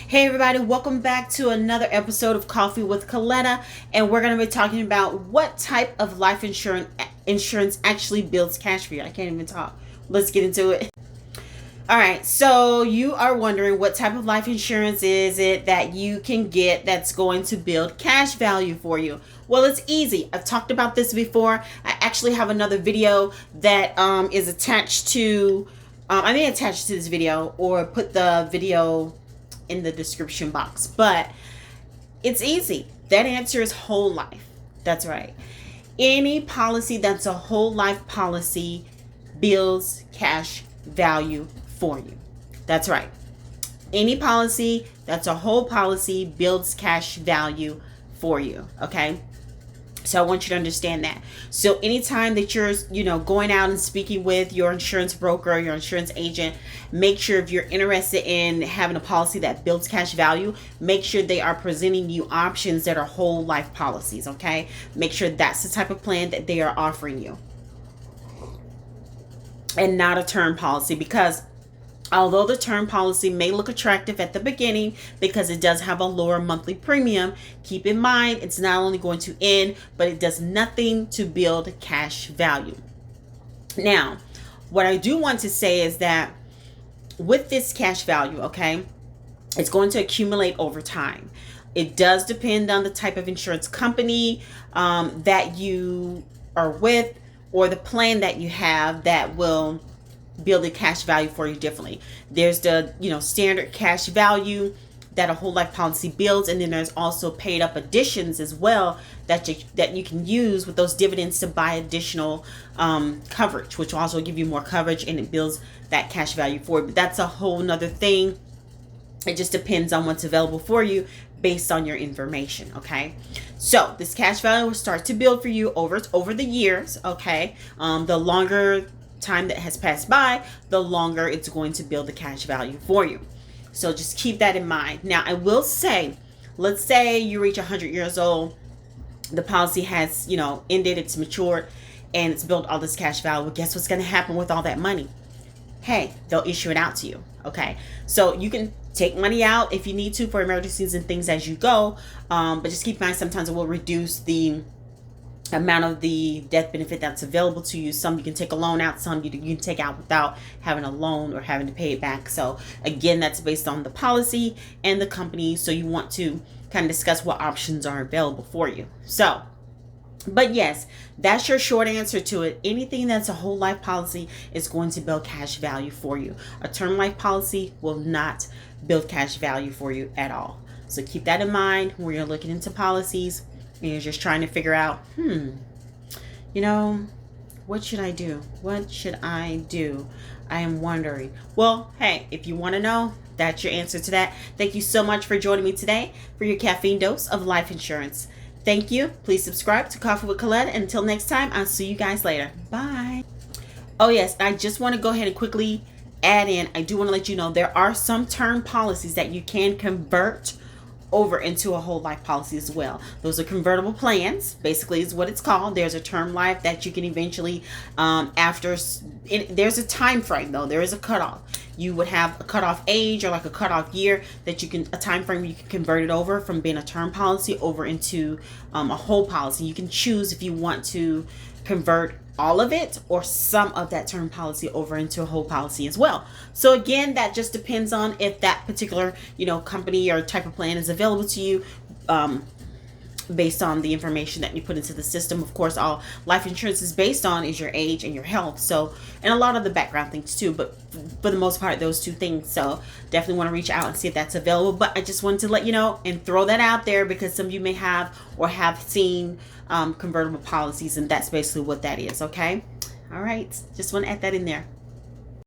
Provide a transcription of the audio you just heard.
Hey everybody, welcome back to another episode of Coffee with Coletta, and we're going to be talking about what type of life insurance actually builds cash for you. I can't even talk. Let's get into it. All right, so you are wondering what type of life insurance is it that you can get that's going to build cash value for you? Well, it's easy. I've talked about this before. I actually have another video that is attached to, I may attach to this video or put the video in the description box, but it's easy. That answer is whole life. That's right. Any policy that's a whole life policy builds cash value for you. That's right. Any policy that's a whole policy builds cash value for you. Okay. So I want you to understand that. So anytime that you're, going out and speaking with your insurance broker, your insurance agent, make sure if you're interested in having a policy that builds cash value, make sure they are presenting you options that are whole life policies, okay? Make sure that's the type of plan that they are offering you and not a term policy, because although the term policy may look attractive at the beginning because it does have a lower monthly premium, keep in mind it's not only going to end, but it does nothing to build cash value. Now, what I do want to say is that with this cash value, okay, it's going to accumulate over time. It does depend on the type of insurance company that you are with, or the plan that you have that will build a cash value for you differently. There's the standard cash value that a whole life policy builds, and then there's also paid up additions as well that you can use with those dividends to buy additional coverage, which will also give you more coverage, and it builds that cash value for you. But that's a whole nother thing. It just depends on what's available for you based on your information. Okay, so this cash value will start to build for you over the years. Okay, the longer time that has passed by, the longer it's going to build the cash value for you. So just keep that in mind. Now, I will say, let's say you reach 100 years old, the policy has, ended, it's matured, and it's built all this cash value. Well, guess what's going to happen with all that money? Hey, they'll issue it out to you. Okay, so you can take money out if you need to for emergencies and things as you go, but just keep in mind sometimes it will reduce the amount of the death benefit that's available to you. Some you can take a loan out, some you can take out without having a loan or having to pay it back. So again, that's based on the policy and the company. So you want to kind of discuss what options are available for you. So, but yes, that's your short answer to it. Anything that's a whole life policy is going to build cash value for you. A term life policy will not build cash value for you at all. So keep that in mind when you're looking into policies. You're just trying to figure out, what should I do? What should I do? I am wondering. Well, hey, if you want to know, that's your answer to that. Thank you so much for joining me today for your caffeine dose of life insurance. Thank you. Please subscribe to Coffee with Coletta. Until next time, I'll see you guys later. Bye. Oh, yes, I just want to go ahead and quickly add in, I do want to let you know there are some term policies that you can convert over into a whole life policy as well. Those are convertible plans, basically is what it's called. There's a term life that you can eventually, there's a time frame though. There is a cutoff. You would have a cutoff age or like a cutoff year that you can, a time frame you can convert it over from being a term policy over into a whole policy. You can choose if you want to convert all of it or some of that term policy over into a whole policy as well. So again, that just depends on if that particular, company or type of plan is available to you, based on the information that you put into the system. Of course, all life insurance is based on is your age and your health. So, and a lot of the background things too, but for the most part, those two things. So definitely want to reach out and see if that's available. But I just wanted to let you know and throw that out there because some of you may have or have seen convertible policies, and that's basically what that is. Okay. All right. Just want to add that in there.